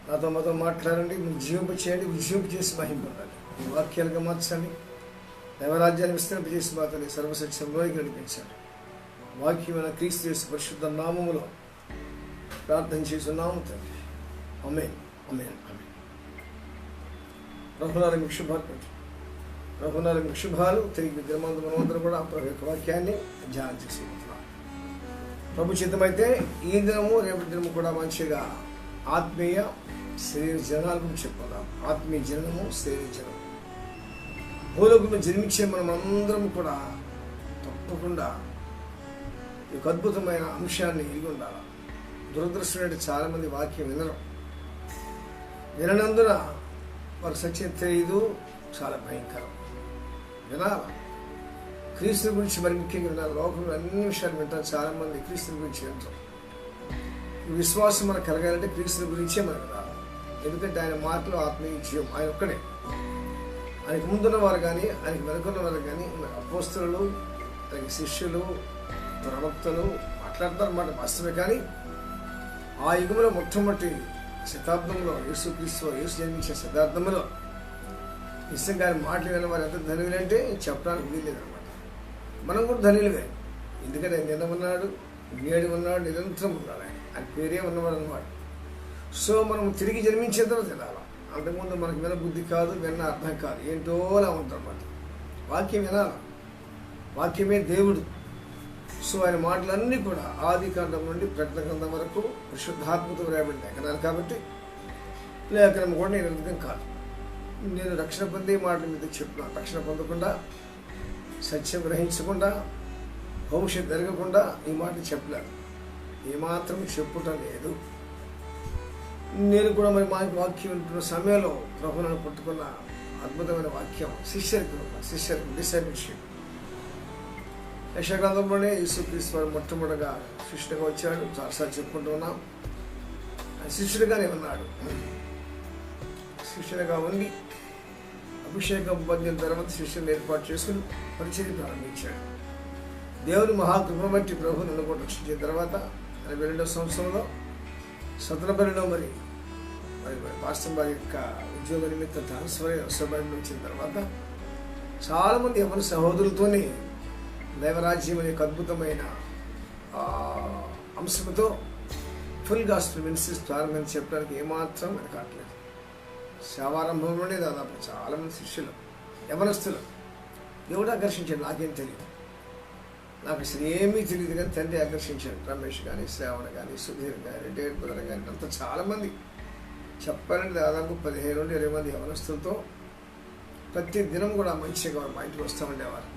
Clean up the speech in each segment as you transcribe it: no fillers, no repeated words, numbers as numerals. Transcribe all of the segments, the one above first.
మాతో మాట్లాడండి, మీరు జీవింప చేయండి, విజయింపు చేసి మహిమ పొందాలి. ఈ వాక్యాలుగా మార్చండి, దైవరాజ్యాన్ని విస్తరింపజేసి మాతని సర్వసత్యంలోకి నడిపించండి. వాక్యమైన క్రీస్తు యేసు పరిశుద్ధ నామములో ప్రార్థన చేస్తున్నాము తండ్రి. ఆమేన్, ఆమేన్, ఆమేన్. ప్రభునాలు మీకు శుభాలు. తిరిగి విగ్రహమందు మనమందరం కూడా ప్రభు యొక్క వాక్యాన్ని ధ్యానం చేసుకుంటున్నాం. ప్రభు చిత్తమైతే ఈ దినము రేపటి దినము కూడా మంచిగా ఆత్మీయ శరీర జనాల గురించి చెప్పుకుందాం. ఆత్మీయ జననము, శరీర జనము. భూలోకంలో జన్మించే మనం అందరం కూడా తప్పకుండా ఈ యొక్క అద్భుతమైన అంశాన్ని ఎరిగి ఉండాలి. దురదృష్టం చాలామంది వాక్యం విననందున వారు సత్యం తెలియదు. చాలా భయంకరం. వినాలి, క్రీస్తు గురించి మరి ముఖ్యంగా వినాలి. లోకంలో అన్ని విషయాలు వింటారు. చాలామంది క్రీస్తు గురించి వింటారు. ఈ విశ్వాసం మనకు కలగాలంటే క్రీస్తు గురించే మనం వినాలి. ఎందుకంటే ఆయన మాటలు ఆత్మీయ జీవం. ఆయన ఒక్కడే. ఆయనకు ముందున్న వారు కానీ, ఆయనకు వెనుకున్న వారు కానీ, అపోస్తలులు, తన శిష్యులు, ప్రవక్తలు మాట్లాడతారు మాట వాస్తవమే. కానీ ఆ యుగంలో మొట్టమొదటి శతాబ్దంలో యేసు జన్మించే శతాబ్దంలో నిజంగా ఆయన మాటలు విన్న వారు ఎంత ధనువులంటే చెప్పడానికి వీల్లేదన్నమాట. మనం కూడా ధనువులే. ఎందుకంటే ఆయన నిన్న ఉన్నాడు, నేడు ఉన్నాడు, నిరంతరం ఉన్నాడు. ఆయన పేరే ఉన్నవాడు అన్నమాట. సో మనం తిరిగి జన్మించిన తర్వాత వినాలి. అంతకుముందు మనకు విన బుద్ధి కాదు, విన్న అర్థం కాదు, ఏంటోలా ఉంటుందన్నమాట. వాక్యం వినాలి. వాక్యమే దేవుడు. సో ఆయన మాటలన్నీ కూడా ఆది కాండం నుండి ప్రకటన గ్రంథం వరకు పరిశుద్ధాత్మతో రాయబడిన లేఖనాలు కాబట్టి లేఖనం కూడా నేను అర్థం కాదు. నేను రక్షణ పొందే మాటల మీద చెప్తున్నాను. రక్షణ పొందకుండా, సత్యం గ్రహించకుండా, భవిష్యత్తు జరగకుండా ఈ మాటలు చెప్పలేదు. ఏమాత్రం చెప్పుటం లేదు. నేను కూడా మరి మా వాక్యం వింటున్న సమయంలో ప్రభువును పట్టుకున్న అద్భుతమైన వాక్యం శిష్యరికి డిసైబుల్షిప్. యెషయా యేసుక్రీస్తు వారు మొట్టమొదటిగా శిష్యుడిగా వచ్చాడు. చాలాసార్లు చెప్పుకుంటూ ఉన్నాం. శిష్యుడిగానే ఉన్నాడు. శిష్యుడిగా ఉండి అభిషేకం పొందిన తర్వాత శిష్యులను ఏర్పాటు చేసుకుని పరిచయం ప్రారంభించాడు. దేవుని మహాకృపను బట్టి ప్రభు నన్ను కూడా రక్షించిన తర్వాత 42వ సంవత్సరంలో సతనపల్లిలో మరి పాస్టర్ వారి యొక్క ఉద్యోగ నిమిత్తం ట్రాన్స్ఫర్ అవసరపడి వచ్చిన తర్వాత చాలామంది ఎవరి సహోదరులతోనే దైవరాజ్యం అనే అద్భుతమైన అంశంతో ఫుల్ గాస్పెల్ మినిస్ట్రీస్ ప్రారంభించి చెప్పడానికి ఏమాత్రం వెనకాట్లేదు. సేవారంభంలోనే దాదాపు చాలామంది శిష్యులు, యవనస్తులు దేవుడు ఆకర్షించాడు. నాకేం తెలియదు, నాకు అసలు ఏమీ తెలియదు. కానీ తండ్రి ఆకర్షించాడు. రమేష్ కానీ, శ్రావణ కానీ, సుధీర్ కానీ, రెడ్డి బ్రదర్ కానీ, అంతా చాలామంది చెప్పాలంటే దాదాపు 15 నుండి 20 మంది యవనస్తులతో ప్రతి దినం కూడా మంచిగా మా ఇంటికి వస్తూ ఉండేవారు.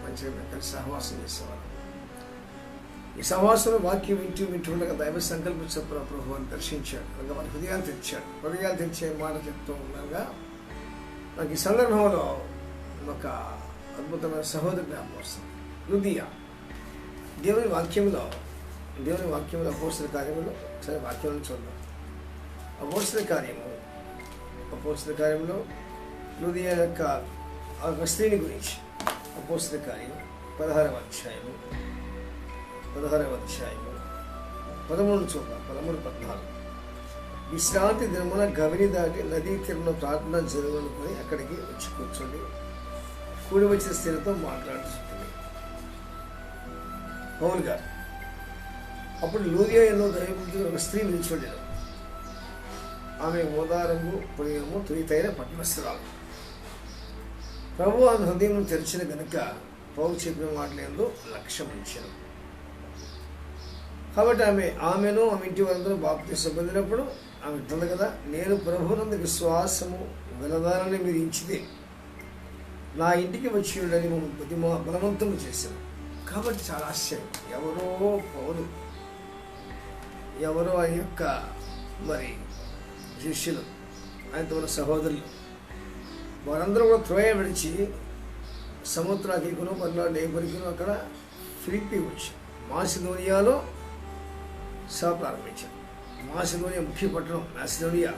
మంచిగా కలిసి సహవాసం చేసేవారు. ఈ సహవాసంలో వాక్యం వింటూ ఉండగా దైవ సంకల్ప చొప్పున ప్రభువుని దర్శించాడు. అలాగే వారి హృదయాలు తెచ్చే మాట చెప్తూ ఉండగా నాకు ఈ సందర్భంలో ఒక అద్భుతమైన సహోదరు జ్ఞాపకం వస్తుంది. లుదియా. దేవుని వాక్యంలో అపోస్తల కార్యములో సరే వాక్యంలో చూద్దాం. అపోస్తల కార్యంలో లుదియా యొక్క ఒక స్త్రీని గురించి అపోస్తల కార్యం 16వ అధ్యాయము 13 చూద్దాం. 13-14. విశ్రాంతి దినమున గవిని దాటి నదీ తీరంలో ప్రార్థన జరుగునుకొని అక్కడికి వచ్చి కూర్చొని కూడి వచ్చిన స్త్రీలతో మాట్లాడుతుంది పౌలు గారు. అప్పుడు లూదియా ఎన్నో దైవభక్తులు ఒక స్త్రీ నిలిచిపడ్డాడు. ఆమె ఓదారము, పుణ్యము, తురితైన పట్టణస్థురాలు. ప్రభు ఆమె హృదయం తెరిచిన గనుక పౌలు చెప్పిన మాటలందు లక్ష్యం ఉంచాను. కాబట్టి ఆమెను ఆమె ఇంటి వారందరూ బాప్తిసం పొందినప్పుడు ఆమె అంటుంది కదా, నేను ప్రభువునందు విశ్వాసము వెలదాలని మీరు ఇచ్చితే నా ఇంటికి వచ్చి ఉండని బలవంతము చేశాను. కాబట్టి చాలా ఆశ్చర్యం. ఎవరో ఆయన యొక్క మరి శిష్యులు, ఆయనతో ఉన్న సహోదరులు, వారందరూ కూడా త్రోయ విడిచి సముద్రాకికును మర్నాడు నేపరికను అక్కడ ఫిలిప్పి వచ్చి మాసిదోనియాలో సభ ప్రారంభించారు. మాసిదోనియా ముఖ్య పట్టణం మాసిదోనియా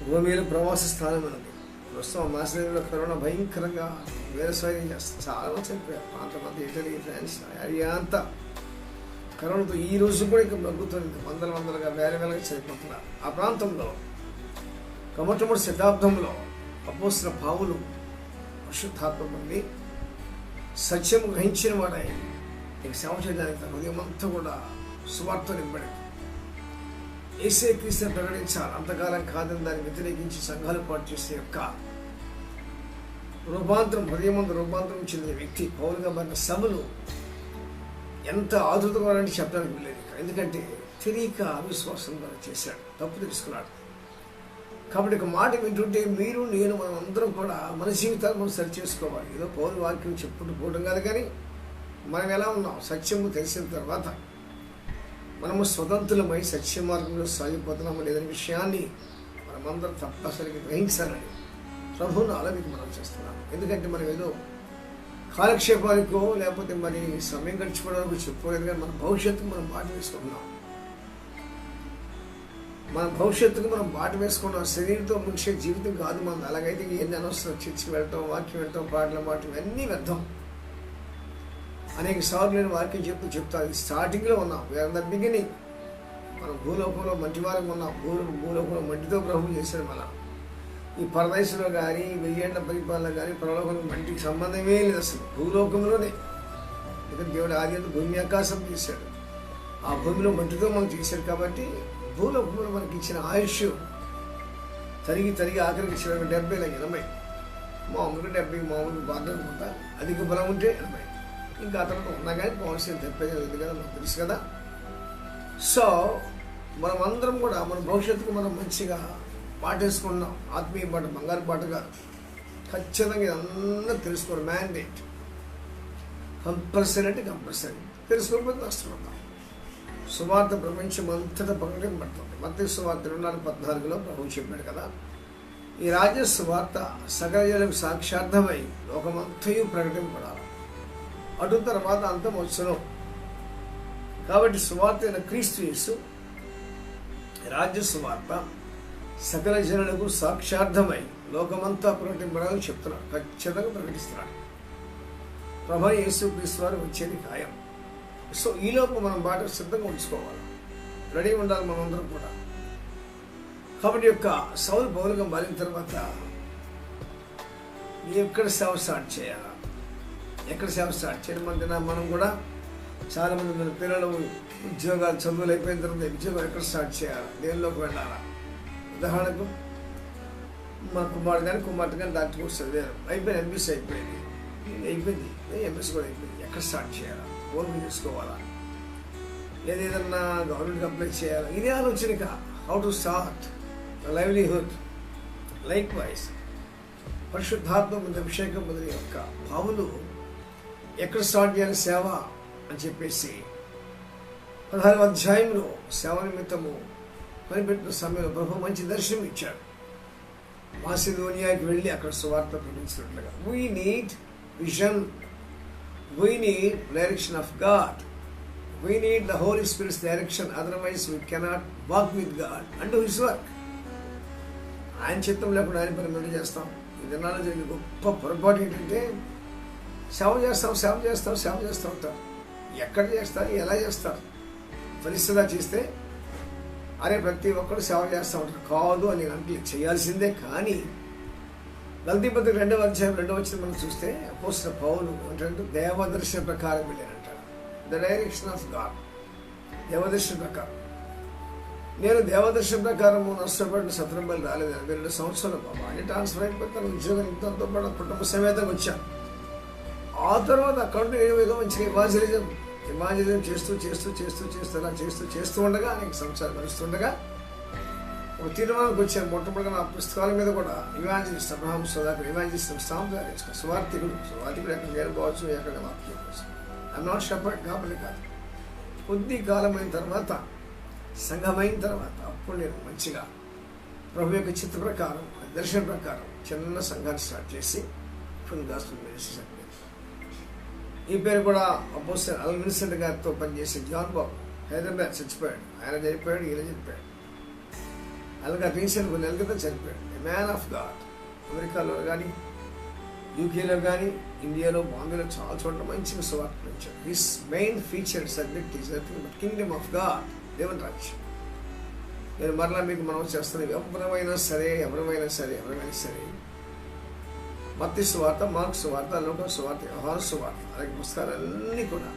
రోమిలో ప్రవాస స్థానం అన్నది. ప్రస్తుతం మాసిదోనియాలో కరోనా భయంకరంగా వ్యవసాయం చేస్తారు. చాలా చనిపోయారు. అంతమంది ఇటలీ, ఫ్రాన్స్ ఏరియా అంతా కరోనాతో ఈ రోజు కూడా ఇంకా మగ్గుతుంది, వందలుగా వేలగా చనిపోతున్నారు. ఆ ప్రాంతంలో మొట్టమొదటి శతాబ్దంలో అపోస్తలుల పౌలు పరిశుద్ధాత్మ పొంది సత్యం గ్రహించిన వాడై ఇక సేవ చేయడానికి తన హృదయం అంతా కూడా సువార్త నింపడింది. యేసే క్రీస్తుని ప్రకటించాలి, అంతకాలం కాదని దాన్ని వ్యతిరేకించి సంఘాలు పాటు చేసే యొక్క హృదయమందు రూపాంతరం చెందిన వ్యక్తి పౌలుగా మారిన సభలు ఎంత ఆదుర్తగా చెప్పడానికి వెళ్ళేది. ఎందుకంటే తెలియక అవిశ్వాసం ద్వారా చేశాడు, తప్పు తెలుసుకున్నాడు. కాబట్టి ఒక మాట వింటుంటే మీరు నేను మనం అందరం కూడా మన జీవితాలు మనం సరి చేసుకోవాలి. ఏదో పౌరు వాక్యం చెప్పుకుంటూ పోవడం కాదు, కానీ మనం ఎలా ఉన్నాం సత్యము తెలిసిన తర్వాత మనము స్వతంత్రులమై సత్య మార్గంలో సాగిపోతున్నాము లేదనే విషయాన్ని మనమందరం తప్పనిసరిగా గ్రహించాలని ప్రభువును ఆలోచనకి మనం చేస్తున్నాం. ఎందుకంటే మనం ఏదో కాలక్షేపానికో లేకపోతే మరి సమయం గడిచిపోవడానికి చెప్పుకోలేదు, కానీ మన భవిష్యత్తుకు మనం బాట వేసుకుంటున్నాం. మన భవిష్యత్తుకు మనం బాట వేసుకున్నాం. శరీరంతో ముగిసే జీవితం కాదు మనం. అలాగైతే ఎన్ని అనవసరం చర్చికి వెళ్ళటం, వాక్యం వెళ్ళటం, పాటలు పాడటం ఇవన్నీ వ్యర్థం. అనేక సార్లు నేను వాక్యం చెప్తాను. స్టార్టింగ్లో ఉన్నాం, వీఆర్ ద బిగినింగ్. మనం భూలోకంలో మంటివారం ఉన్నాం. భూలోకంలో మంటితో ప్రభువు చేశాడు. మనం ఈ పరదేశంలో కానీ 1000 ఏళ్ల పరిపాలన కానీ పరలోకంలో మంటికి సంబంధమే లేదు అసలు. భూలోకంలోనే ఎందుకంటే దేవుడు ఆది అంతా భూమి ఆకాశం చేశాడు. ఆ భూమిలో మంటితో మనం చేశాడు. కాబట్టి భూలోకంలో మనకి ఇచ్చిన ఆయుష్ తరిగి ఆఖరికి ఇచ్చిన 70 80, మామూలుగా 70 మామూలుగా బాధ అనుకుంటా. అధిక బలం ఉంటే 80, ఇంకా అతను ఉన్నా కానీ పోవాల్సిన 70 లేదు కదా, మనకు తెలుసు కదా. సో మనం అందరం కూడా మన భవిష్యత్తుకు మనం మంచిగా పాటేసుకున్నాం. ఆత్మీయ పాట, బంగారు పాటగా ఖచ్చితంగా ఇదంతా తెలుసుకోవాలి. మ్యాండేట్ కంపల్సరీ తెలుసుకోకపోతే నష్టపడతాం. సువార్త ప్రపంచం అంతటా ప్రకటింపబడుతుంది. మత్తయి సువార్త 24:14 ప్రభువు చెప్పాడు కదా, ఈ రాజ్య సువార్త సకల జనులకు సాక్షార్థమై లోకమంతయు ప్రకటింపబడాలి, అటు తర్వాత అంతం వచ్చును. కాబట్టి సువార్త అయిన క్రీస్తు యేసు రాజ్య సువార్త సకల జనులకు సాక్షార్థమై లోకమంతా ప్రకటింపడాలని చెప్తున్నాడు. ఖచ్చితంగా ప్రకటిస్తున్నాడు. ప్రభు యేసు క్రీస్తు వారు వచ్చేది ఖాయం. సో ఈలోపు మనం బాట సిద్ధంగా ఉంచుకోవాలి, రెడీ ఉండాలి మనందరం కూడా. కాబట్టి యొక్క సౌలు పౌలుగా మారిన తర్వాత ఎక్కడ సేవ స్టార్ట్ చేయాలా, ఎక్కడ సేవ స్టార్ట్ చేయడం మనం కూడా చాలామంది మన పిల్లలు ఉద్యోగాలు చదువులు అయిపోయిన తర్వాత ఉద్యోగం ఎక్కడ స్టార్ట్ చేయాలా, దేనిలోకి వెళ్ళాలా. ఉదాహరణకు మా కుమార్తె కానీ డాక్టర్ కోర్స్ చదివారు, అయిపోయింది, ఎంబీసీ అయిపోయింది, ఎంఎస్ కూడా అయిపోయింది. ఎక్కడ స్టార్ట్ చేయాలా, ఓన్ చేసుకోవాలా, ఏదైనా గవర్నమెంట్కి అప్లై చేయాలా, ఇదే ఆలోచనక how to start livelihood. Likewise పరిశుద్ధాత్మ అభిషేకం మొదటి యొక్క పౌలు ఎక్కడ స్టార్ట్ చేయాలి సేవ అని చెప్పేసి 16వ అధ్యాయంలో సేవ నిమిత్తము పనిపెట్టిన సమయంలో ప్రభు మంచి దర్శనం ఇచ్చాడు. మాసిదోనియాకి వెళ్ళి అక్కడ సువార్త ప్రకటించినట్లుగా. We need vision, we need direction of God, we need the holy spirit's direction, otherwise we cannot walk with God and do his work. ఆయన చిత్తం లేకుండా ఆయన పని మనం చేస్తాం. ఈ దినాల్లో జరిగే గొప్ప పొరపాటు ఏంటంటే సేవ చేస్తాం ఉంటారు. ఎక్కడ చేస్తారు, ఎలా చేస్తారు, ఫలిస్తదా చేస్తే అరే ప్రతి ఒక్కరు సేవ చేస్తూ ఉంటారు. కాదు అని అంటే చేయాల్సిందే. కానీ గల్తీ పత్రిక 2వ అధ్యాయం 2వ వచనం మనం చూస్తే అపోస్తలుల పౌలు అంటే దేవదర్శన ప్రకారం వెళ్ళానంటాడు. ద డైరెక్షన్ ఆఫ్ గాడ్, దేవదర్శన ప్రకారం. నేను దేవదర్శన ప్రకారం నష్టపడిన సత్రంబలి రాలేదు. 82 సంవత్సరాలు బాబా అని ట్రాన్స్ఫర్ అయిపోతాను. ఉద్యోగం ఇంతతో పాటు కుటుంబ సమేతంగా వచ్చాను. ఆ తర్వాత అక్కడ ఏదో మంచిగా ఇమాజిజం చేస్తూ ఉండగా అనేక సంవత్సరాలు గడుస్తుండగా ఒక తీర్మానానికి వచ్చాను. మొట్టమొదటిగా నా పుస్తకాల మీద కూడా ఇవాంజలిస్ట్ అబ్రహాం సోదాకుడు, ఇవాంజలిస్ట్ సువార్థికుడు ఎక్కడ చేరుకోవచ్చు, ఎక్కడ వాక్యం కోసం. ఐఎమ్ నాట్ షెపర్డ్ కాబట్టి కాదు. కొద్ది కాలమైన తర్వాత, సంఘమైన తర్వాత అప్పుడు నేను మంచిగా ప్రభు యొక్క చిత్త ప్రకారం, దర్శన ప్రకారం చిన్న సంఘాన్ని స్టార్ట్ చేసి ఫుల్ గాస్పెల్ మినిస్ట్రీ. ఈ పేరు కూడా అపోస్తలుడు అల్ విన్సెంట్ గారితో పనిచేసే జాన్ బాబు హైదరాబాద్ చచ్చిపోయాడు. ఆయన చనిపోయాడు, ఈయన చనిపోయాడు. అలాగే రీసెంట్ కొన్ని నెలల క్రితం చనిపోయాడు. Man of God. అమెరికాలో కానీ యూకేలో కానీ ఇండియాలో బాంబేలో చాలా చోట్ల మంచిగా సువార్తలు ఇచ్చారు. His main feature subject is nothing but Kingdom of God, దేవుని రాజ్యం. నేను మరలా మీకు మనం చేస్తున్నాను, ఎవరైనా సరే మత్తయి సువార్త, మార్కు సువార్త, లూకా సువార్త, యోహాను సువార్త, అలాగే పుస్తకాలన్నీ కూడా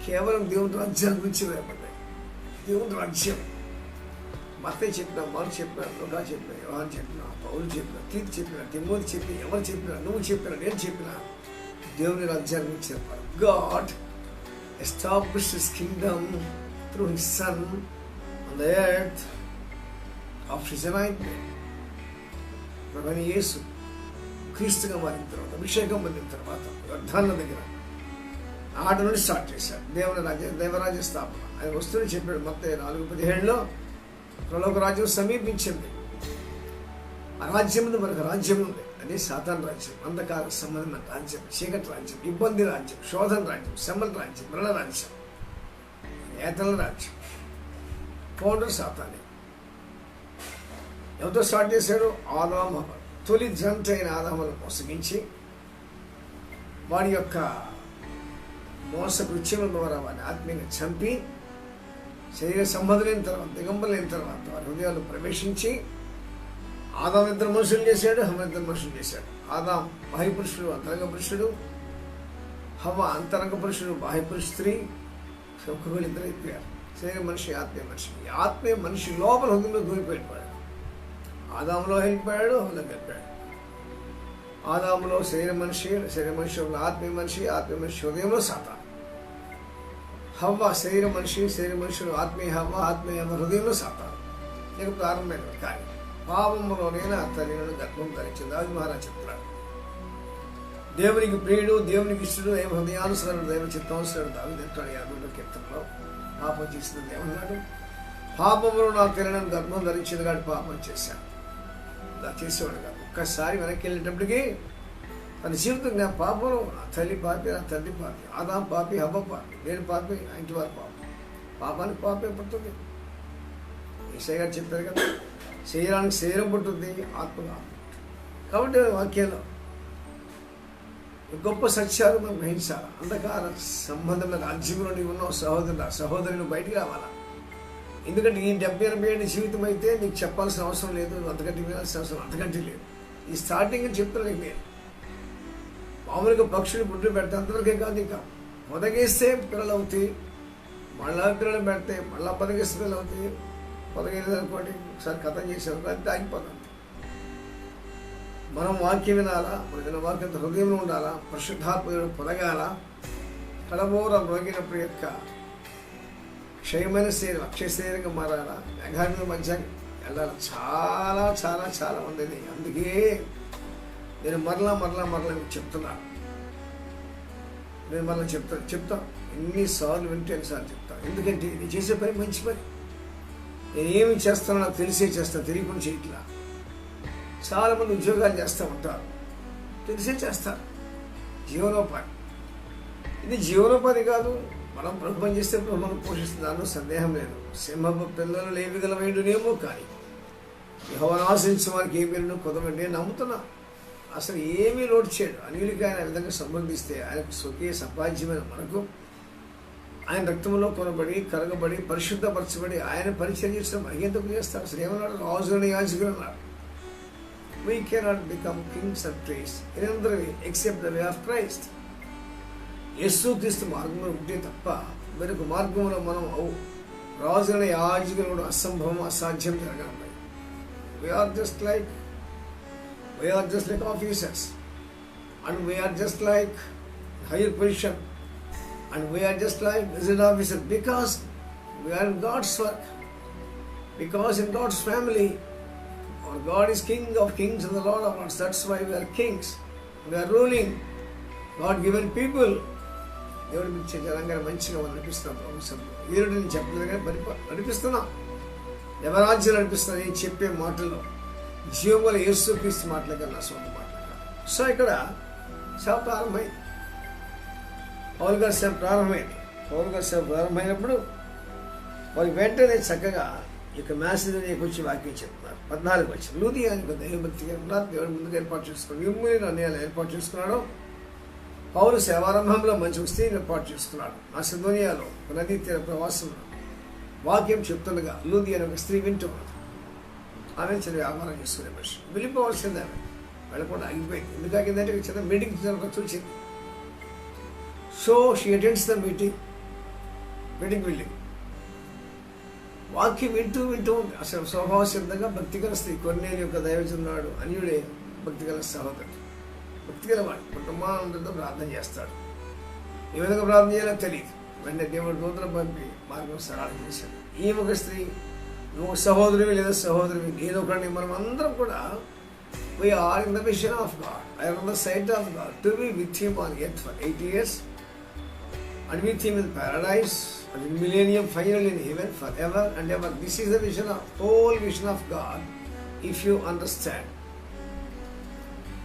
కేవలం దేవుని రాజ్యాన్ని గురించి రాయబడ్డాయి. దేవుని రాజ్యం మత్తయి చెప్పినా, మార్కు చెప్పినా, లూకా చెప్పినా, యోహాను చెప్పినా, పౌలు చెప్పినా, తీతు చెప్పినా, తిమోతి చెప్పి, ఎవరు చెప్పినా, నువ్వు చెప్పినా, నేను చెప్పినా దేవుని రాజ్యాన్ని గురించి చెప్పాలి. God established his Kingdom through his son on the earth after his anointment. ప్రభువైన యేసు క్రీస్తుగా మారిన తర్వాత, అభిషేకం పొందిన తర్వాత యోర్దాను దగ్గర ఆట నుండి స్టార్ట్ చేశాడు దేవరాజ్య స్థాపన. ఆయన వస్తూనే చెప్పాడు మత్తయి 4:17 ప్రలోక రాజ్యం సమీపించింది. ఆ రాజ్యం ముందు మనకు రాజ్యం ఉంది, అదే సాతాను రాజ్యం, అంధకార సంబంధమైన రాజ్యం, చీకటి రాజ్యం, ఇబ్బంది రాజ్యం, శోధన రాజ్యం, శ్రమల రాజ్యం, మరణ రాజ్యం, నేతల రాజ్యం. ఫౌండర్ సాతానే. ఎవరితో స్టార్ట్ చేశాడు? ఆదాము. తొలి జంట అయిన ఆదామును మోసగించి వాడి యొక్క మోసకృత్యముల ద్వారా వాడిని ఆత్మీయంగా చంపి శరీర సంబంధులైన తర్వాత, దిగంబరులైన తర్వాత వారి హృదయాలు ప్రవేశించి ఆదాం 2 మనుషులు చేశాడు, హవ్వ 2 మనుషులు చేశాడు. ఆదాం బాహ్య పురుషుడు, అంతరంగ పురుషుడు. హవ్వ అంతరంగ పురుషుడు, బాహ్య పురుష స్త్రీ. ఒక్కొక్కరు 2 అయిపోయారు. శరీర మనిషి, ఆత్మీయ మనిషి. ఈ ఆత్మీయ మనిషి లోపల హృదయంలో దూరిపోయాడు. ఆదాములో వెళ్ళిపోయాడు, హవ్వలో వెళ్ళిపోయాడు. ఆదాములో శరీర మనిషి ఆత్మీయ మనిషి, ఆత్మీయ మనిషి హృదయంలో సాతాను. హవ్వ శరీర మనుషులు ఆత్మీయ హవ్వ, ఆత్మీయ హృదయంలో సాతాను. నీకు ప్రారంభమైనది. కానీ పాపములోనే నా తల్లిని గర్భం ధరించింది. దావీదు మహారాజు చెప్తున్నాడు, దేవునికి ప్రియుడు, దేవునికి ఇష్టడు, దైవ హృదయానుసరుడు, దైవ చిత్తానుసరుడు దావీదు అంటాడు 50వ కీర్తనలో. పాపం చేసింది ఏమన్నాడు? పాపములో నా తల్లిని గర్భం ధరించింది కాబట్టి పాపం చేశాను. ఇలా చేసేవాడు కాదు. ఒక్కసారి వెనక్కి వెళ్ళేటప్పటికీ తన జీవితం పాపంలో నా తల్లి పాపి, నా తండ్రి పాపి, ఆదాం పాపి, హవ్వ పాపి, నేను పాపి, ఇంటి వారి పాపి. పాపానికి పాపే పుడుతుంది. యేసయ్య గారు చెప్పారు కదా, శరీరానికి శరీరం పుట్టుద్ది, ఆత్మగా. కాబట్టి వాక్యంలో గొప్ప సత్యాలు మనం గ్రహించాలి. అంధకార సంబంధమైన రాజ్యంలో నీవు ఉన్నావు సహోదరుని బయటికి రావాలా. ఎందుకంటే ఈ 70-80 ఏళ్ళ జీవితం అయితే నీకు చెప్పాల్సిన అవసరం లేదు, నువ్వు అంతకంటే వినాల్సిన అవసరం అంతకంటే లేదు. ఈ స్టార్టింగ్ అని చెప్తున్నా నీకు నేను. మామూలుగా పక్షులు గుడ్లు పెడితే అంతవరకే కాదు, ఇంకా పొదగేస్తే పిల్లలు అవుతాయి, మళ్ళా పిల్లలు పెడితే మళ్ళా పొదగేస్తే పిల్లలు అవుతాయి. పొదగేది అనుకోండి, ఒకసారి కథం చేసేవారు, అంతే ఆగిపోతుంది. మనం వాక్యం వినాలా, మన వాక్యం హృదయంలో ఉండాలా, పరిశుద్ధాత్మ పొదగాల. కడబోర రోగినప్పుడు యొక్క క్షయమైన శరీరం అక్షయ శరీరంగా మారాలా, మేఘాల మధ్య వెళ్ళాలి. చాలా చాలా చాలా ఉండేది. అందుకే నేను మరలా మీకు చెప్తున్నాను. నేను మరలా చెప్తాను ఎన్నిసార్లు వింటే ఎన్నిసార్లు చెప్తాను. ఎందుకంటే నేను చేసే పని మంచి పని. నేను ఏమి చేస్తానో నాకు తెలిసే చేస్తాను, తెలియకుండా చేయట్లా. చాలామంది ఉద్యోగాలు చేస్తూ ఉంటారు, తెలిసే చేస్తారు. జీవనోపాధి. ఇది జీవనోపాధి కాదు, మనం ప్రభుత్వం చేస్తే మనం పోషిస్తున్నాను, సందేహం లేదు. సింహపు పిల్లలు లేవిగలమైండునేమో, కానీ యెహోవాను ఆశ్రయించిన వారికి ఏ పేరును కొదవండి నేను నమ్ముతున్నా. అసలు ఏమీ లోటు చేయడు. అన్యులకి ఆయన విధంగా సంబంధిస్తే ఆయనకు స్వకీయ సంపాద్యమైన మనకు ఆయన రక్తంలో కొనబడి, కరగబడి, పరిశుద్ధపరచబడి ఆయన పరిచయం చేసిన మనకెందుకు చేస్తారు? అసలు ఏమన్నాడు? రాజులని యాజకులు అన్నాడు. We cannot become kings and priests in another way except the way of Christ. యేసుక్రీస్తు మార్గంలో ఉంటే తప్ప మరొక మార్గంలో మనం రాజులని యాజకులు కూడా అసంభవం, అసాధ్యం జరగడం. We are just like officers, and we are just like higher position, and we are just like visit officers, because we are in God's work, because in God's family. Our God is King of kings and the Lord of lords. That's why we are kings. We are ruling God-given people. దేవుడు పిలిచే జనంగా మంచిగా నడిపిస్తున్నాం. ప్రభుత్వం వీరుడు నేను చెప్పలేదు కానీ నడిపిస్తున్నా. దేవరాజ్యం నడిపిస్తున్నా. నేను చెప్పే మాటల్లో జీవముల యేసుక్రీస్తు మాటలే కదా, నా సొంత మాటలు కాదు. సో ఇక్కడ సేవ ప్రారంభమైంది. పౌలు గారి సేవ ప్రారంభమైనప్పుడు వారి వెంటనే చక్కగా ఇక మాసిదోనియాకి వచ్చి వాక్యం చెప్తున్నారు. 14 వచ్చి లూదియానికి దైవభక్తిగా ఉన్నారు. దేవుడు ముందుగా ఏర్పాటు చేసుకున్నాడు. యుమ్ముని అన్యాయాలు ఏర్పాటు చేసుకున్నాడు. పౌలు సేవారంభంలో మంచి వస్తీని ఏర్పాటు చేసుకున్నాడు. మాసిదోనియాలో నదీ తీర ప్రవాసంలో వాక్యం చెప్తుండగా లూదియా అనే ఒక స్త్రీ వింటూ ఉన్నది. ఆమె చిన్న వ్యాపారం చేసుకునే మనిషి. వెళ్ళిపోవాల్సింది ఆమె వెళ్ళకుండా ఆగిపోయింది. ఎందుకు ఆగిందంటే చిన్న మీటింగ్ చూసింది. So she attends the meeting వెళ్ళి వాక్యం వింటూ ఉంది. అసలు స్వభావ సిద్ధంగా భక్తిగల స్త్రీ. కొన్నేళ్ళు యొక్క దైవజనుడు అన్యుడే భక్తిగల సహోదరుడు, భక్తిగల వాడు. కుటుంబాలందరితో ప్రార్థన చేస్తాడు. ఏ విధంగా ప్రార్థన చేయాలో తెలియదు. వెంటనే దేవుడు దూతను పంపి మార్గం సరళం చేశాడు. ఈ ఒక స్త్రీ, నువ్వు సహోదరువి లేదా సహోదరువి, నేను ఒకరిని, మనం అందరం కూడా we are in the vision of God. I am on the side of God to be with Him on earth for 80 years and with Him in paradise and in millennium finally in heaven forever and ever. This is the vision of whole vision of God if you understand.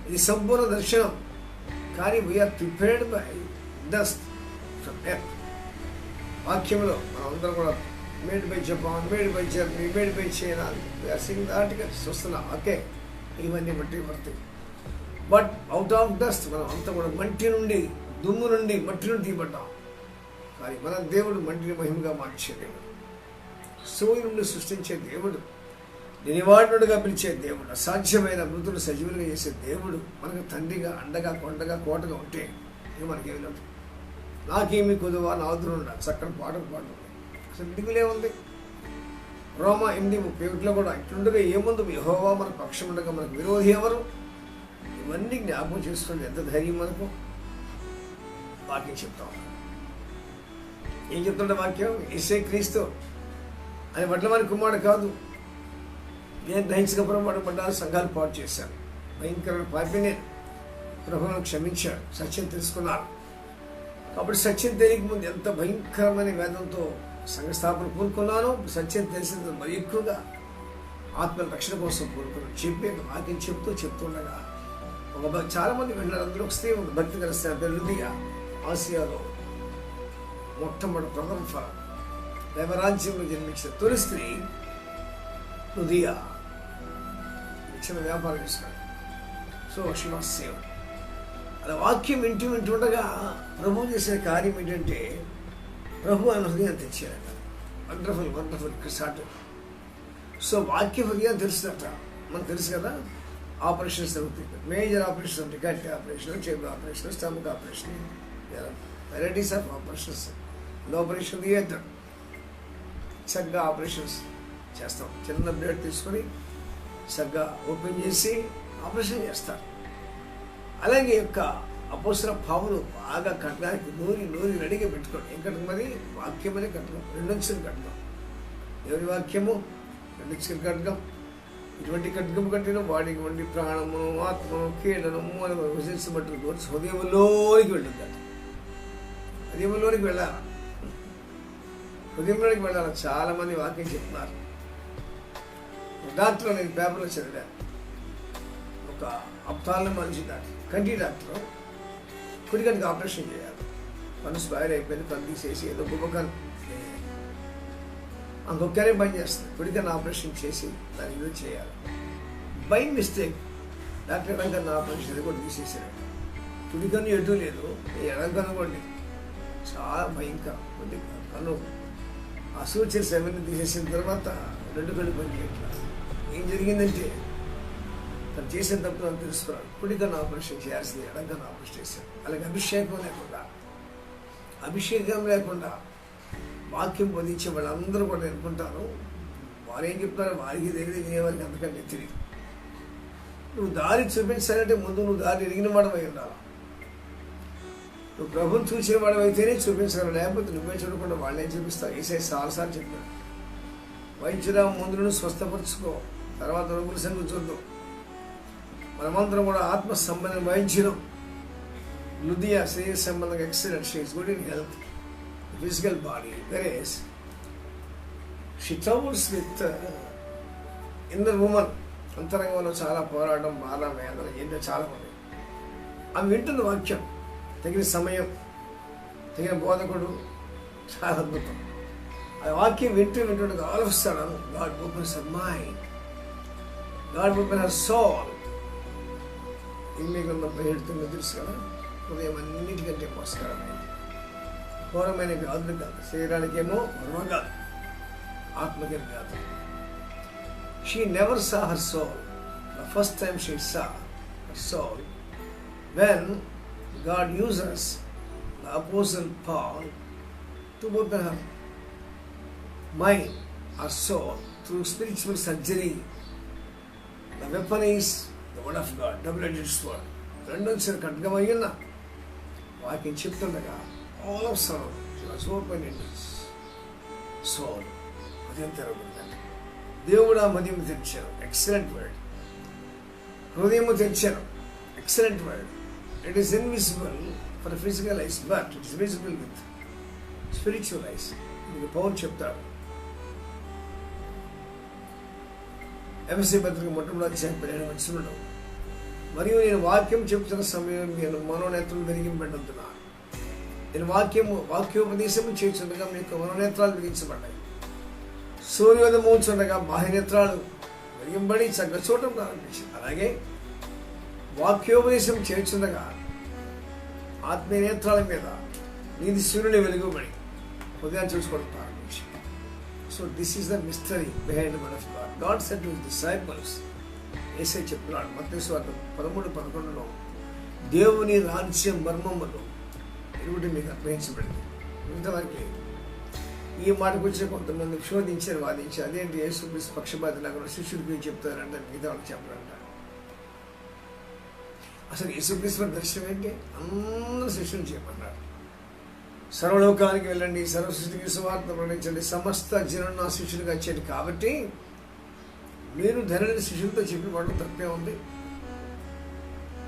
ఇది సంపూర్ణ దర్శనం. కానీ we are prepared by dust from earth. వాక్యంలో మనం అందరం కూడా made by Japan, made by Germany, made by China, we are seeing the articles చూస్తున్నాం. Okay, ఇవన్నీ మట్టి పడతాయి. బట్ అవుట్ ఆఫ్ డస్ట్ మనం అంతా కూడా మట్టి నుండి, దుమ్ము నుండి, మట్టి నుండి తీయబడ్డాం. కానీ మన దేవుడు మట్టిని మహిమగా మార్చే దేవుడు, సూర్యుడి నుండి సృష్టించే దేవుడు, నినివాడుగా పిలిచే దేవుడు, అసాధ్యమైన మృతులు సజీవులుగా చేసే దేవుడు మనకు తండ్రిగా, అండగా, కొండగా, కోటగా ఉంటే ఇక మనకేమి లేదు. నాకేమి కొదువా నా వద్ద ఉండాలి. చక్కని పాటలు పాడు. అసలు దిగులే ఉంది. రోమా 8:31 కూడా ఇట్లుండగా ఏముందు యెహోవా మన పక్షం ఉండగా మనకు విరోధి ఎవరు? ఇవన్నీ జ్ఞాపకం చేసుకోండి. ఎంత ధైర్యం మనకు. వాక్యం చెప్తాం. ఏం చెప్తుంటే వాక్యం? యేసే క్రీస్తు ఆయన వడ్లవారి కుమారుడు కాదు. నేను దహించక పొరపాటు సంఘాలు పాటు చేశాను. భయంకరమైన పాపిని ప్రభువును క్షమించాడు. సత్యం తెలుసుకున్నాను. కాబట్టి సత్యం తెలియక ముందు ఎంత భయంకరమైన వేదంతో సంఘస్థాపన కోరుకున్నాను. సత్యం తెలిసింది మరి ఎక్కువగా ఆత్మల రక్షణ కోసం కోరుకున్నాను. చెప్పే వాక్యం చెప్తుండగా చాలా మంది విన్నారు. అందులో ఒక స్త్రీ ఉంది, భక్తి కలిస్తే లూదియా, ఆసియాలో మొట్టమొదటి ప్రథమ ఫలం దైవరాజ్యంలో జన్మించిన తొలి స్త్రీ లూదియా. చిన్న వ్యాపారం చేస్తున్నాడు. So she was saved. అలా వాక్యం వింటుండగా ప్రభువు చేసే కార్యం ఏంటంటే ప్రభు ఆయన హృదయం తెచ్చారట. వండర్ఫుల్ క్రిసాట్. సో వాక్య హృదయం తెలుసుదట. మనకు తెలుసు కదా, ఆపరేషన్స్ జరుగుతాయి. మేజర్ ఆపరేషన్స్ ఉంటాయి. గట్టి ఆపరేషన్, చెవి operation, stomach operation, varieties of operations. Operation theatre సరిగ్గా ఆపరేషన్స్ చేస్తాం. చిన్న బ్లేడ్ తీసుకొని సరిగ్గా ఓపెన్ చేసి ఆపరేషన్ చేస్తారు. అలాగే యొక్క అపోస్తల పౌలు బాగా కట్టడానికి నూరి రెడీగా పెట్టుకోండి. ఏం కట్టడం? మరి వాక్యమనే కట్టడం. 2 అంచెలు కట్టడం. ఎవరి వాక్యము? 2 అంచెలు కట్టడం. ఇటువంటి కట్టడం కట్టిన వాడికి వండి ప్రాణము, ఆత్మను, కీడనము అని విభజించబట్టు కోర్చి హృదయంలోనికి వెళ్ళింది. హృదయంలోనికి వెళ్ళాలి. హృదయంలోనికి వెళ్ళాలి. చాలా మంది వాక్యం చెప్తున్నారు. డాక్టర్ నేను పేపర్లో చదివాను. ఒక అప్తాల మనిషి కంటి డాక్టర్ కుడికనికి ఆపరేషన్ చేయాలి. పన్ను స్పైర్ అయిపోయింది. పన్ను తీసేసి ఏదో గుమ్మకన్ ఇంకొక్కరే పని చేస్తుంది. కుడికన్ను ఆపరేషన్ చేసి దాన్ని యూజ్ చేయాలి. బై మిస్టేక్ డాక్టర్ ఎడంకన్ను ఆపరేషన్ అది కూడా తీసేసాడు. కుడికన్ను ఎటు లేదు, ఎడంకన్ను కూడా లేదు. చాలా భయంకరం. కన్ను ఆ సూచన సెవెన్ తీసేసిన తర్వాత 2 కళ్ళు పని చేయట్లేదు. ఏం జరిగిందంటే తను చేసిన తప్పు నాకు తెలుసుకున్నాడు. కుడికన్ను ఆపరేషన్ చేయాల్సింది, ఎడంకన్ను ఆపరేషన్ చేశాడు. అలాగే అభిషేకం లేకుండా వాక్యం బోధించే వాళ్ళందరూ కూడా అనుకుంటారు వారు ఏం చెప్తారో వారికి తెలియదు, వినేవారికి అంతకంటే తెలియదు. నువ్వు దారి చూపించాలంటే ముందు నువ్వు దారి ఎరిగిన వాడవై ఉండాలి. నువ్వు ప్రభుని చూసిన వాడవైతేనే చూపించగలవు. లేకపోతే నువ్వే చూడకుండా వాళ్ళేం చూపిస్తావు? ఏసై సార్లు చెప్పాడు, వైద్యురా ముందును స్వస్థపరుచుకో, తర్వాత రోగుల సంగతి చూద్దాం. మనమందరం కూడా ఆత్మ సంబంధం వైద్యులం. లూదియా శరీర సంబంధంగా excellent. She is good in health, physical body. Whereas she troubles with inner woman. అంతరంగంలో చాలా పోరాటం, బాధ, వేదన ఎన్నో చాలా ఉన్నాయి. ఆమె వింటున్న వాక్యం, తగిన సమయం, తగిన బోధకుడు, చాలా అద్భుతం. ఆ వాక్యం వింటుండగా all of sudden God opens her mind, God open her soul. ఇమ్మి గ్రంథం 17 తెలుసు కదా, హృదయం అన్నిటికంటే మోసకరమైనది, ఘోరమైన వ్యాధులు కాదు, శరీరానికేమో రోగాలు, ఆత్మకి వ్యాధులు. She never saw her soul. The first time she saw her soul, when God uses the Apostle Paul to open her mind, her soul, through spiritual surgery. The weapon is the word of God, double-edged sword. రెండోసారి ఖడ్గమయ్యున్న వాక్యం చెప్తుండగా all of a sudden she was open in his soul. హృదయం తెరవబడిందండి. దేవుడు ఆ మదిము తెచ్చారు. Excellent word. హృదయము తెచ్చారు. Excellent word. It is invisible for physical ice, but it is visible with spiritual ice. ఇది పౌలు చెప్తాడు. ఎఫెసీ పత్రిక 1:17 మరియు నేను వాక్యం చెప్తున్న సమయం నేను మనోనేత్రాలు వెలిగింపబడుతున్నాను. నేను వాక్యోపదేశము చేస్తుండగా మీకు మనోనేత్రాలు వెలిగించబడ్డాయి. సూర్యోదయమవుతుండగా బాహ్యనేత్రాలు వెలిగింబడి చక్కగా చూడటం ప్రారంభించింది. అలాగే వాక్యోపదేశం చేస్తుండగా ఆత్మీయ నేత్రాల మీద నీది సూర్యుని వెలుగుబడి ఉదయాన్ని చూసుకోవడం ప్రారంభించింది. So this is the mystery behind the word of God. God said to his disciples, యేసయ్య చెప్తున్నాడు మత్తయి సువార్త 13:11, దేవుని రాజ్యం మర్మములు ఎరుగుటి మీకు అర్పించబడింది. ఇంతవరకు ఈ మాటకు వచ్చే కొంతమంది శోధించారు, వాదించారు. అదేంటి యేసుక్రీస్తు పక్షపాతిలాగా శిష్యుడికి చెప్తారంటే మిగతా వాళ్ళకి చెప్పారంట. అసలు యేసుక్రీస్తు దర్శనం ఏంటి? అందరూ శిష్యులు చేయమన్నారు. సర్వలోకానికి వెళ్ళండి, సర్వ సృష్టికి సువార్త ప్రకటించండి, సమస్త జనం నా శిష్యులుగా వచ్చేది. కాబట్టి మీరు ధైర్య శిష్యులతో చెప్పి పడడం తప్పే ఉంది.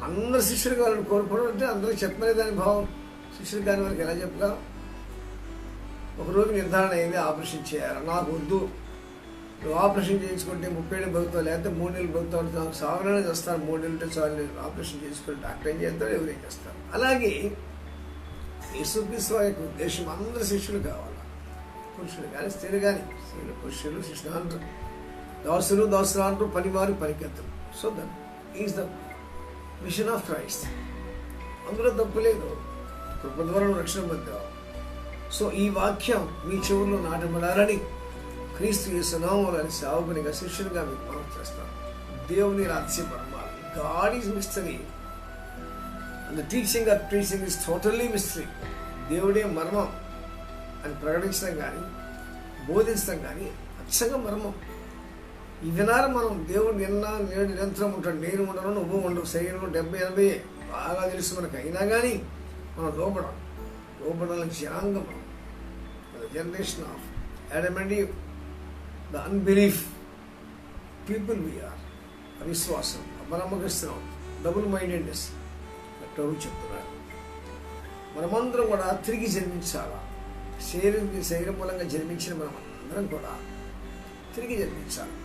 అందరు శిష్యులు కావాలని కోరుకోవడం అంటే అందరూ చెప్పలేదు దాని భావం. శిష్యులు కాని వారికి ఎలా చెప్పగలం? ఒకరోజు నిర్ధారణ అయింది, ఆపరేషన్ చేయాలి. నాకు వద్దు, నువ్వు ఆపరేషన్ చేయించుకుంటే 30 ఏళ్ళు బతుకుతావు, లేకపోతే 3 నెలలు బతుకుతావు, నాకు సాగరనే చేస్తాను, 3 నెలలు చాలు ఆపరేషన్ చేసుకుని డాక్టర్ ఏం చేస్తాడు, ఎవరేం చేస్తారు. అలాగే యేసుక్రీస్తు యొక్క ఉద్దేశం అందరు శిష్యులు కావాలి. పురుషులు కానీ స్త్రీలు కానీ, స్త్రీలు పురుషులు శిష్యులు అంటారు, దాసులు అంటారు, పనివారు పనికెత్తరు. So that is the mission of Christ. అందులో తప్పు లేదు, కృప ద్వారా రక్షణ పొందావు. సో ఈ వాక్యం మీ చెవుల్లో నాటబడాలని క్రీస్తు యేసు నామములో సేవకునిగా శిష్యునిగా మీకు మనం చేస్తాం. దేవుని రాజ్య మర్మాలు, God is mystery and the teaching of preaching is totally mystery. దేవుడే మర్మం అని ప్రకటించడం కానీ బోధించడం కానీ అచ్చంగా మర్మం. ఈ వినాలి మనం. దేవుడు నేడు నిరంతరం ఉంటాడు, నేను ఉండను, నువ్వు ఉండవు, శరీరం 70-80 బాగా తెలుసు మనకు. అయినా కానీ మనం లోపడాలని జనాంగం, generation of Adam and Eve, the unbelief people we are, అవిశ్వాసం, అపనమ్మకం, డబుల్ మైండెడ్నెస్ పెట్టరు చెప్తున్నారు. మనమందరం కూడా తిరిగి జన్మించాలా. శరీరం మూలంగా జన్మించిన మనం అందరం కూడా తిరిగి జన్మించాలి.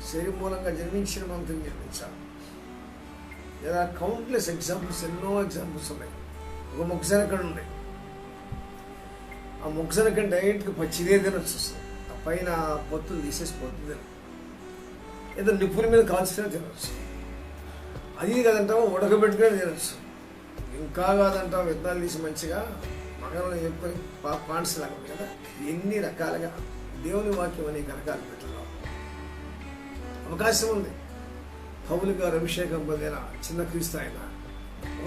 శరీరం మూలంగా జన్మించిన మనం తిరిగి జన్మించాలి. లేదా కౌంట్లెస్ ఎగ్జాంపుల్స్, ఎన్నో ఎగ్జాంపుల్స్ ఉన్నాయి. ఒక మొక్కజొన్న ఉన్నాయి. ఆ మొక్కజొన్న డైరెక్ట్గా పచ్చిదే తినొచ్చు వస్తుంది. ఆ పైన పొత్తులు తీసేసి పొత్తు తిన, ఏదో నిప్పుల మీద కాల్చుకునే తినొచ్చు. అది కాదంటావు ఉడకబెట్టుకునే తినొచ్చు. ఇంకా కాదంటావు విత్తనాలు తీసి మంచిగా మగలను చెప్పుకొని పాండ్స్ లాగా ఉంది కదా. ఎన్ని రకాలుగా దేవుని వాక్యం అనేక రకాలు పెట్టున్నాం. అవకాశం ఉంది. పౌలు గారు అభిషేకం పొందిన చిన్న క్రీస్తు ఆయన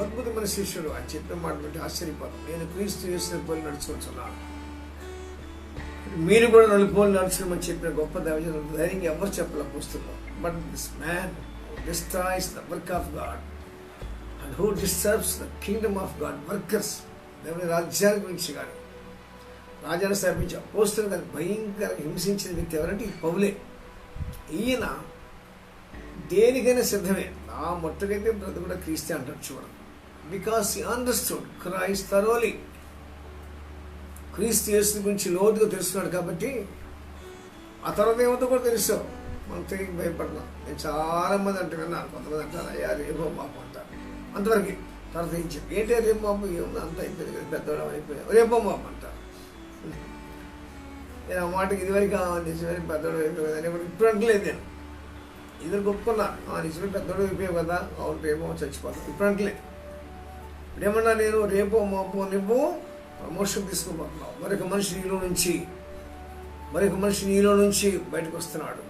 అద్భుతమైన శిష్యుడు. ఆయన చెప్పిన మాట బట్టి ఆశ్చర్యపోతాం. నేను క్రీస్తు యేసుని పోలి నడుచుకుంటున్నాను, మీరు కూడా నలుపోలి నడుచుకోమని చెప్పిన గొప్ప దైవజనులు ధైర్యంగా ఎవరు చెప్పలేకపోతున్నాం. But this man destroys the work of God and who disturbs the kingdom of God workers. దేవుని రాజ్యాన్ని గురించి కానీ రాజ్యాన్ని స్థాపించి అపోస్తులు కానీ భయంకరంగా హింసించిన వ్యక్తి ఎవరంటే ఈ పౌలే. ఈయన దేనికైనా సిద్ధమే. నా మొట్టకైతే బ్రత కూడా క్రీస్తే అంటాడు చూడండి. Because he understood Christ thoroughly. క్రీస్తు యేసు గురించి లోతుగా తెలుసుకున్నాడు కాబట్టి ఆ తర్వాత ఏమంతా కూడా తెలుసు. మనం తిరిగి భయపడినాం. నేను చాలా మంది అంటే విన్నాను. కొంతమంది అంటారు అయ్యా రేపో మాపు అంటారు. అంతవరకు తర్వాత ఏం చెప్పి ఏంటి రేపు మాపు ఏమన్నా అంత అయిపోయింది కదా, పెద్దవాళ్ళం అయిపోయాం, రేపో మాపు అంటారు. నేను ఆ మాటకి ఇదివరకు నిజమైన పెద్దోడు అయిపోయావు కదా అని ఇప్పుడు అంటలేదు. నేను ఇద్దరు ఒప్పుకున్నా, నిజమే పెద్దోడు అయిపోయావు కదా, అవును రేపో చచ్చిపోతాను ఇప్పుడు అంటలేదు. ఇప్పుడేమన్నా నేను రేపో మాపో నువ్వు ప్రమోషన్ తీసుకోబోతున్నావు, మరొక మనిషి నీలో నుంచి బయటకు వస్తున్నాడు,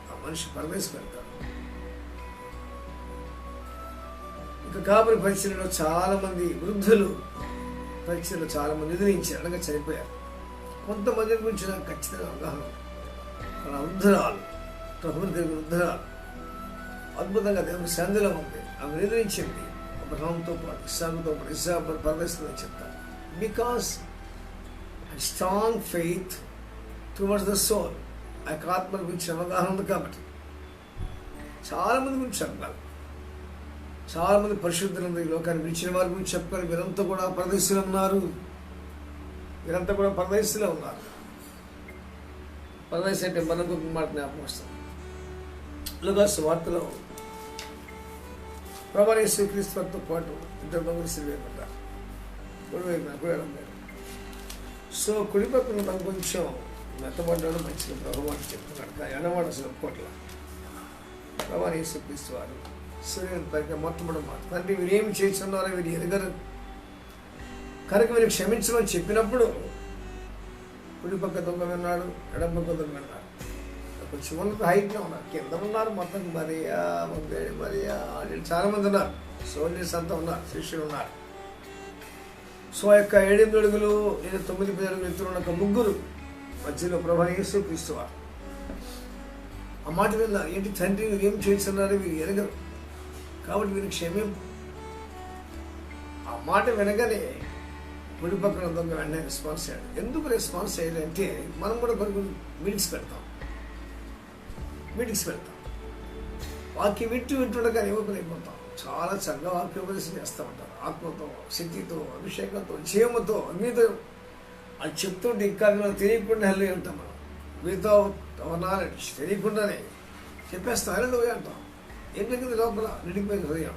ఆ మనిషి పరమేశ్వరు వెళ్తాడు. ఇంకా కాపురి పరిచయంలో చాలామంది వృద్ధులు పరిచయంలో చాలామంది నిద్రించారు, అనగా చనిపోయారు. కొంతమంది గురించి నాకు ఖచ్చితంగా అవగాహన. మన వృద్ధురాలు, ప్రభుని దగ్గర వృద్ధురాలు అద్భుతంగా దేవుని సంధిలో ఉంది. ఆమె నిద్రించింది అబ్రహాంతో పాటు, ఇస్సాకుతో పాటు. ఇస్సాకు పరమేశ్వరుని చెప్తారు. Because strong faith towards the soul. ఆ యొక్క ఆత్మ గురించి అవగాహన ఉంది కాబట్టి చాలామంది గురించి చెప్పాలి. చాలామంది పరిశుద్ధులు ఈ లోకాన్ని విడిచిన వారి గురించి చెప్పాలి. వీరంతా కూడా పరదేశంలో ఉన్నారు. పరదేశం అంటే మనకు మాట జ్ఞాపకం వస్తుంది. లూకాసు వార్తలో ప్రభువైన యేసుక్రీస్తు వారితో పాటు ఇద్దరు దొంగలు సిలువేయబడ్డారు. కుడివైపు. సో కుడి పక్కన తను కొంచెం మెత్తబడ్డాడు, మంచిగా ప్రభు మాట చెప్తున్నాడు. కానీ ఎడవాడు అసలు ఒప్పుకోట్ల. ప్రభువైన యేసుక్రీస్తు వారు సూర్యుని పైకి మొట్టమొదటి మాట, తండ్రి వీరేమి చేస్తున్నారో వీరు ఎరగరు కనుక వీరు క్షమించమని చెప్పినప్పుడు కుడి పక్క దొంగ విన్నాడు, ఎడం పక్క దొంగ విన్నాడు. కొంచెం ఉన్నత హైట్లో ఉన్నారు, కింద ఉన్నారు. మొత్తం మరియా చాలామంది ఉన్నారు, సోల్జర్స్ అంతా ఉన్నారు, శిష్యులు ఉన్నారు. సో ఆ యొక్క 7 అడుగులు లేదా 9 అడుగులు ఎత్తున్న ఒక ముగ్గురు మధ్యలో ప్రభువైన యేసుక్రీస్తు వారు ఆ మాట విన్నారు. ఏంటి తండ్రి వీరు ఏం చేస్తున్నారో వీరు ఎరగరు కాబట్టి వీరికి క్షేమం. ఆ మాట వినగానే కుడి పక్కన దొంగ వెంటనే రెస్పాన్స్ అయ్యాడు. ఎందుకు రెస్పాన్స్ అయ్యాడంటే మనం కూడా కొన్ని మీటింగ్స్ పెడతాం. వాక్యం వింటుండగా యువకులు అయిపోతాం. చాలా చక్కగా వాక్యోపదేశం చేస్తూ ఉంటారు. ఆత్మతో, శక్తితో, అభిషేకంతో, జీవముతో, అగ్నితో అది చెప్తుంటే ఇంకా తెలియకుండా హెల్లు ఉంటాం. మనం వితౌట్ అవర్ నాలెడ్జ్ తెలియకుండానే చెప్పేస్తాం. హెల్లు అంటాం. ఏం జరిగింది లోపల? నిండిపోయిన హృదయం.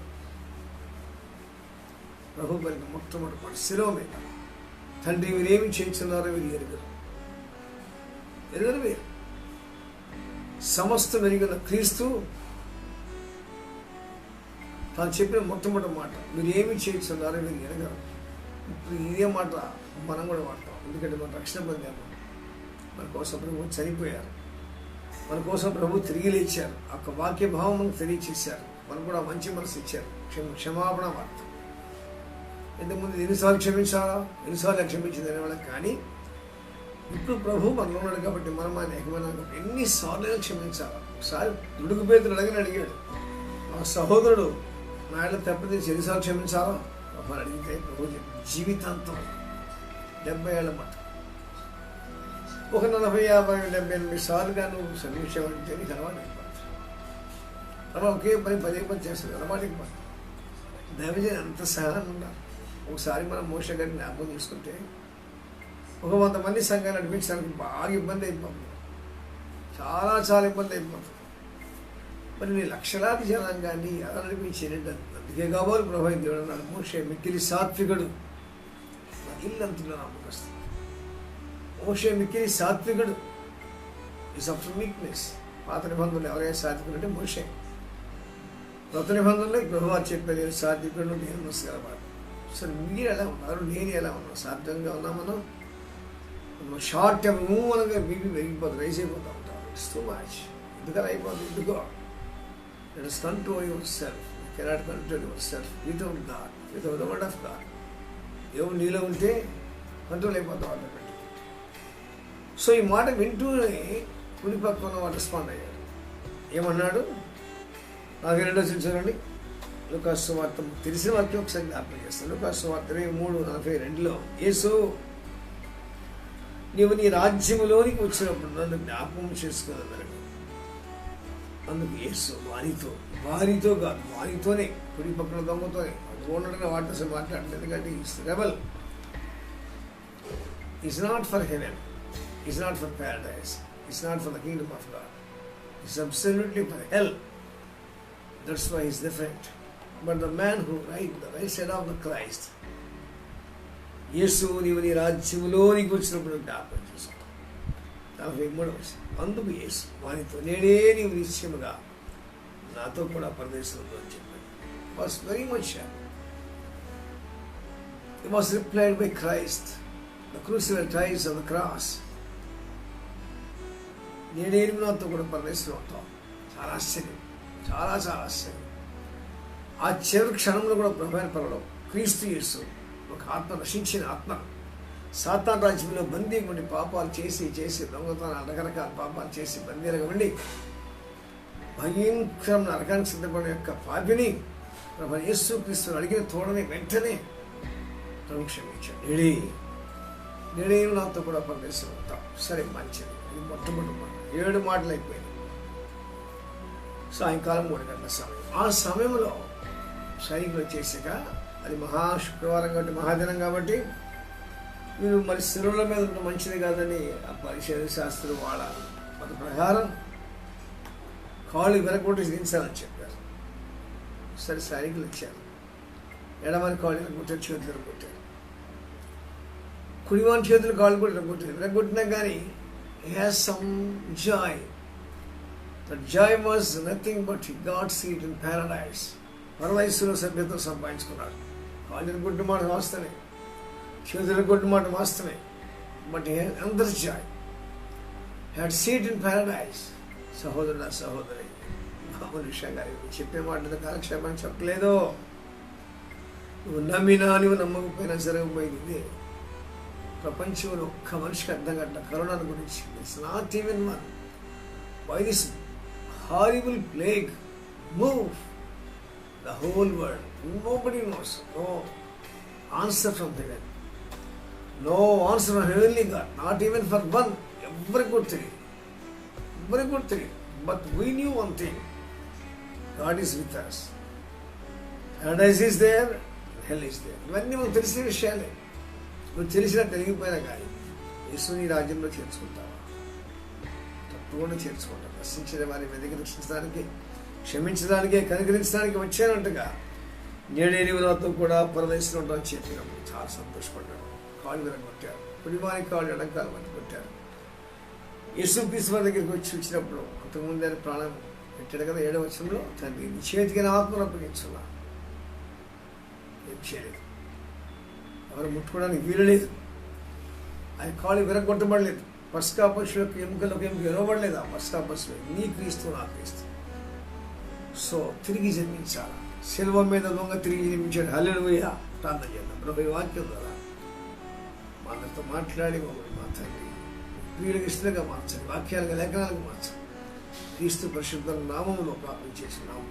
ప్రభు పలికిన మొట్టమొదటి శిరవ మీద, తండ్రి వీరేమి చేయించున్నారో వీరు ఎరుగరు వీరు. సమస్తం ఎరిగిన క్రీస్తు తాను చెప్పిన మొట్టమొదటి మాట, మీరు ఏమి చేయించున్నారో వీరు ఎరగరు. ఇప్పుడు ఇదే మాట మనం కూడా వాడతాం. ఎందుకంటే మనం రక్షణ పొందాము. మన కోసం ప్రభు చనిపోయారు, మన కోసం ప్రభు తిరిగి లేచారు. ఆ వాక్య భావం మనకు తెలియచేశారు. మనకు కూడా మంచి మనసు ఇచ్చారు. క్షమాపణ వార్త. ఇంతకుముందు ఎన్నిసార్లు క్షమించాలా, ఎన్నిసార్లు క్షమించింది అనేవాళ్ళం. కానీ ఇప్పుడు ప్రభు మనలో ఉన్నాడు కాబట్టి మనం ఆయన ఏకమైన ఎన్నిసార్లు క్షమించాలా. ఒకసారి దుడుగు పేతులు అడిగాడు, మా సహోదరుడు నా ఇళ్ళ తప్పితే ఎన్నిసార్లు క్షమించాలా ప్రభు అడిగితే ప్రభు జీవితాంతం 70 ఏళ్ళ మాట ఒక 40, 50, 70 సార్లుగా నువ్వు క్షమించావంటే నీకు అలవాటు అయిపోతుంది. అలా ఒకే పని 10 చేస్తుంది, అలవాటు అయిపోతుంది. దైవజన్ అంత సహనం ఉండాలి. ఒకసారి మనం మోషే గారిని జ్ఞాపకం చేసుకుంటే ఒక 100 మంది సంఘాన్ని నడిపించడానికి బాగా ఇబ్బంది అయిపోతుంది. చాలా ఇబ్బంది అయిపోతుంది. మరి నీ లక్షలాది జనాంగాన్ని ఎలా నడిపించేటంటే అందుకే కాబోలు ప్రభు దేవుడు అన్నాడు, మోషే మిక్కిలి సాత్వికుడు, నా ఇల్లంతులో నమ్మకస్తుంది. మోషే మిక్కిలి సాత్వికుడు, ఈజ్ ఆఫ్ వీక్నెస్. పాత నిబంధనలు ఎవరైనా సాత్వికుడు అంటే మోషే. కొత్త నిబంధనలు ప్రభువారు చెప్పేది సాత్వికుడు, నేను నమస్కారవాడు. సరే మీరు ఎలా ఉన్నారు, నేను ఎలా ఉన్నాను? సాధ్యంగా ఉన్నా మనం షార్ట్ టైం అనగా బీపీ పెరిగిపోతుంది, రైస్ అయిపోతూ ఉంటాం. It's too much. ఎందుకని అయిపోతుంది? ఎందుకో let us control yourself. You cannot control yourself without God, without the word of God. దేవుడు నీలో ఉంటే కంట్రోల్ అయిపోతాం ఆటోమేటిక్. సో ఈ మాట వింటూనే కుడి పక్కన వాడు రెస్పాండ్ అయ్యాడు. ఏమన్నాడు? 42 చూడండి. లూకాసు వార్త తెలిసిన వాక్యం ఒకసారి జ్ఞాపకం చేస్తాను. లూకాసు వార్త 23:42 యేసు, నీవు నీ రాజ్యములోనికి వచ్చినప్పుడు నన్ను జ్ఞాపకం చేసుకున్నాను. అందుకు యేసు వారితో కాదు, వారితోనే, కుడి పక్కన దొంగతోనే, ఓనర్గా వాటితో మాట్లాడలేదు. ఎందుకంటే is rebel. Is not for heaven, is not for paradise, is not for the kingdom of God, is absolutely for hell. That's why is different. But the man who the right side of the Christ, యేసు నీవు నీ రాజ్యములోనికి వచ్చినప్పుడు జ్ఞాపకం చేసుకుంటాం. 43 అందుకు యేసు వానితో నేనే నీవు నిశ్చయముగా నాతో కూడా పరదేశంలో అని చెప్పాడు. Was very much happy. It was replied by Christ, the crucified Christ on the cross. నేనే నాతో కూడా పరదేశంలో ఉంటాం. చాలా ఆశ్చర్యం, చాలా చాలా ఆశ్చర్యం. ఆ చివరి క్షణంలో కూడా ప్రభువైన పరలో క్రీస్తు యేసు ఒక ఆత్మ, నశించిన ఆత్మ, సాతాను రాజ్యంలో బందీగా ఉండి పాపాలు చేసి దొంగతనాలు రకరకాల పాపాలు చేసి బందీలుగా ఉండి భయంకరం నరకానికి సిద్ధపడిన యొక్క పాపిని ప్రభు యేసు క్రీస్తుని అడిగిన తోడని వెంటనే ప్రభు క్షమించాడు. నేడే నాతో కూడా పరదేశం ఉంటాం. సరే, మంచిది. ఇది మొట్టమొదటి మాట. 7 మాటలు అయిపోయింది. సాయంకాలం 3 గంటల సమయం. ఆ సమయంలో సైనికులు వచ్చేసాక, అది శుక్రవారం కాబట్టి, మహాదినం కాబట్టి వీళ్ళు మరి శిలువల మీద ఉంటే మంచిది కాదని ఆ పరిశోధన శాస్త్రులు వాళ్ళ మత ప్రకారం కాళ్ళు వెనకొట్టి దించాలని చెప్పారు. సరే, సైనికులు ఇచ్చారు. ఎడమని కాళ్ళు విరగొట్టారు, చేతులు విరగొట్టారు. కుడివాని చేతులు కాళ్ళు కూడా విరగొట్టినా కానీ he has some joy. The joy was nothing but he got seat in paradise. పరదేశంలో సభ్యత్వం సంపాదించుకున్నాడు. కాళ్ళు విరగొట్టిన మాట వాస్తవమే, చేతులు విరగొట్టిన మాట వాస్తవమే. బట్ అందరి Joy had seat in paradise. సహోదరుడు, సహోదరి, మామూలు విషయం గారి చెప్పే మాట కాలక్షేపం చెప్పలేదు. నువ్వు నమ్మినా నువ్వు నమ్మకపోయినా జరగబోయింది. ప్రపంచంలో ఒక్క మనిషికి అర్థం కావట్ల కరోనా గురించి. It's not even one. By this horrible plague move the whole world. Nobody knows. No answer from heaven. No answer from heavenly God. Not even for one. ఎవరికి కూడా తెలియదు, ఎవరికి కూడా తెలియదు. But we knew one thing, God is with us. Paradise is there, hell is there. ఇవన్నీ మనకు తెలిసిన విషయాలే. నువ్వు తెలిసినా తెలియకపోయినా కానీ యేసుని రాజ్యంలో చేర్చుకుంటావా? తప్పకుండా చేర్చుకుంటావు. రక్షించిన వారి వెతికి రక్షించడానికి, క్షమించడానికే, కనికరించడానికి వచ్చానంటగా నేడే నీవు నాతో కూడా పరదేశంలో ఉంటామని చెప్పినప్పుడు చాలా సంతోషపడ్డాడు. కాళ్ళు విరగొట్టారు. కుడివాని కాళ్ళు ఎడంకాలు మధ్య కొట్టారు. యేసు క్రీస్తు వారి దగ్గరికి వచ్చి వచ్చినప్పుడు అంతకుముందు ఆయన ప్రాణం పెట్టాడు కదా. 7వ వచనంలో, తండ్రి నీ చేతికి నా ఆత్మను అప్పగించున్నా. ఏం చేయలేదు, ఎవరు ముట్టుకోవడానికి వీలలేదు. ఆయన కాళ్ళు విరగొట్టబడలేదు. పస్కా పశువులకు ఎముకలకు ఎముక ఎరవబడలేదు. ఆ పస్కా పశువు నీ క్రీస్తు, నా క్రీస్తు. సో తిరిగి జన్మించాలి. శిలువ మీద దొంగ తిరిగి జన్మించాడు. హల్లెలూయా. ప్రార్థన చేద్దాం. ప్రభు వాక్యం ద్వారా మా అందరితో మాట్లాడి మమ్మల్ని మా తండ్రి ప్రియులకు ఇష్టంగా మార్చండి. వాక్యాలుగా, లేఖనాలకు మార్చండి. క్రీస్తు పరిశుద్ధ నామములో ప్రార్థన చేసి నామం